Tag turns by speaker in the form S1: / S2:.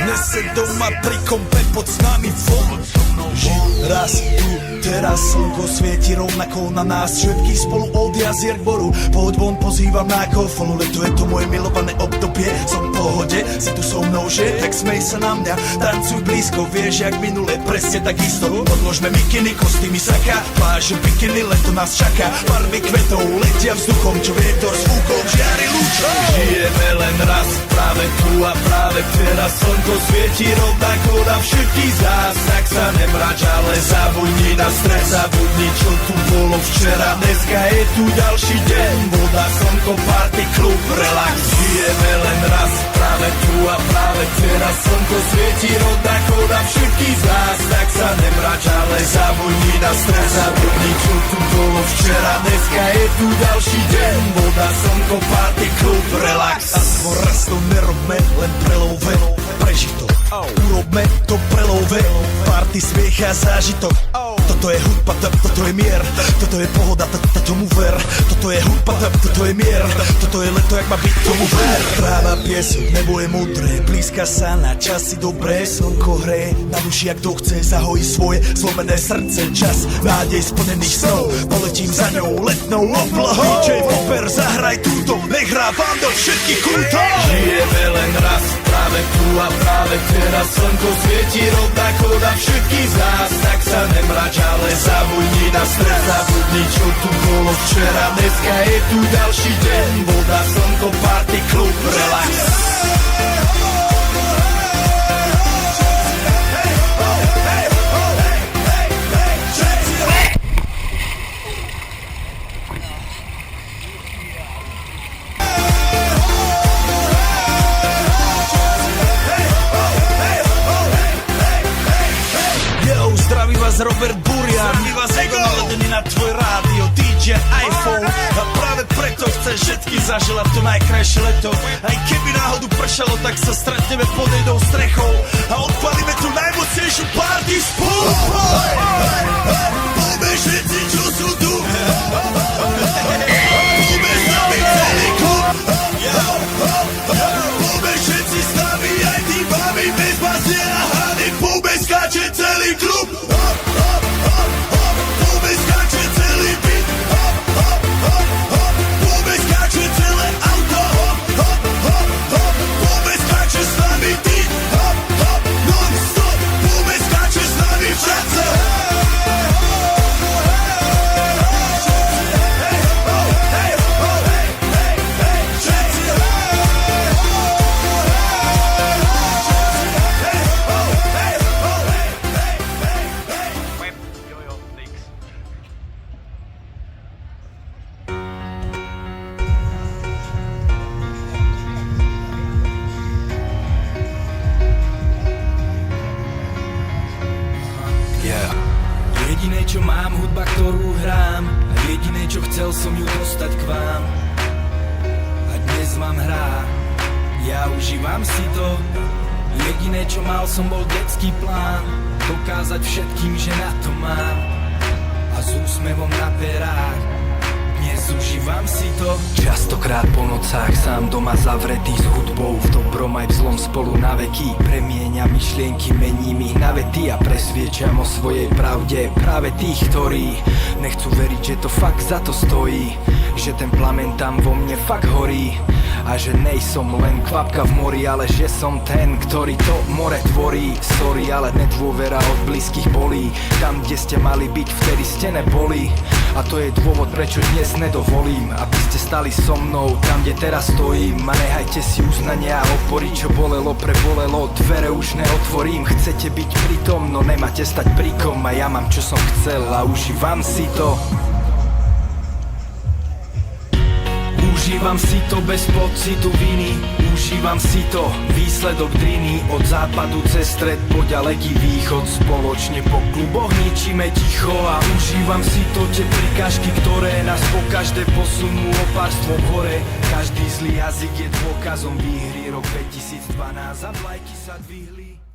S1: Dnes se doma pri kompe pod s nami von. Raz tu, teraz slnko svieti rovnako na nás. Všetky spolu od jazier k boru. Poď von, pozývam na kofolu. Leto je to moje milované obdobie. Som v pohode, si tu so mnou, že? Tak smej sa na mňa, tancuj blízko. Vieš, jak minule, presne takisto. Podložme mikiny, kostýmy saka. Pláže, bikiny, leto nás čaká. Barvy kvetov letia vzduchom, čo vietor s fúkom žiari lúčom. Žijeme len raz, práve tu a práve teraz. Slnko svieti rovnako na všetkých z nás. Tak sa nemrač, ale zabudni na stres. Zabudni, čo tu bolo včera. Dneska je tu ďalší deň. Voda, slnko, party, klub, relax. Žijeme len raz, práve tu a práve teraz. Slnko svieti rovnako na všetkých z nás. Tak sa nemrač, ale zabudni na stres. Zabudni, čo tu bolo včera. Dneska je tu ďalší deň. Voda, slnko, party, klub, relax. Aspoň raz to nerobme, len prelove. Preži to, urobme to prelove. Party, smiech a zážitok. Toto je hudba, toto je mier. Toto je pohoda, tomu ver. Toto je hudba, toto je mier. Toto je leto, jak má byť, tomu ver. Tráva, piesok, nebo je modré. Blízka sa na časy dobré. Slnko hreje na duši, jak to chce. Zahojí svoje zlomené srdce. Čas nádej splnených snov. Poletím za ňou letnou oblohou. DJ Popper, zahraj túto. Nech hrá vám do všetkých kútov. Žijeme len raz, práve tu a práve teraz. Slnko svieti rovnako na všetkých z nás. Tak sa nemrač, ale zabudni na stres. Zabudni, čo tu bolo včera. Dneska je tu ďalší deň. Voda, slnko, party, klub, relax. Robert Burian, my vás naladený na tvoj rádio, DJ iPhone. A práve preto chceš všetky zaželať to najkrajšie leto. Aj keby náhodu pršalo, tak sa stretneme pod jednou strechou a odpalíme tu najmocnejšiu party spolu. Poďme všetci, čo sú tu. Poďme s nami celý klub. Poďme všetci s nami, aj tí babi bez basie a hany. Poďme skáče celý klub.
S2: Jediné, čo mám, hudba, ktorú hrám. A jediné, čo chcel som ju dostať k vám. A dnes vám hrá, ja užívam si to. Jediné, čo mal som, bol detský plán. Dokázať všetkým, že na to mám. A s úsmevom na perách dnes užívam si to. Častokrát po nocách sám doma zavretý s hudbou. V dobrom aj v zlom spolu na veky. Premieňam myšlienky, mením ich na vety a presviečam o svojej pravde práve tých, ktorí nechcú veriť, že to fakt za to stojí. Že ten plamen tam vo mne fakt horí. A že nejsom len kvapka v mori, ale že som ten, ktorý to more tvorí. Sorry, ale nedôvera od blízkych bolí. Tam, kde ste mali byť, vtedy ste neboli. A to je dôvod, prečo dnes nedovolím, aby ste stali so mnou tam, kde teraz stojím. A nehajte si uznania a opory, čo bolelo, prebolelo. Dvere už neotvorím, chcete byť pritom, no nemáte stať prikom. A ja mám, čo som chcel a užívam si to. Užívam si to bez pocitu viny, užívam si to, výsledok driny. Od západu cez stred po ďaleký východ, spoločne po kluboch ničíme ticho. A užívam si to, tie prikážky, ktoré nás po každé posunú o pár stôp hore. Každý zlý jazyk je dôkazom výhry. Rok 2012 a vlajky sa dvihli.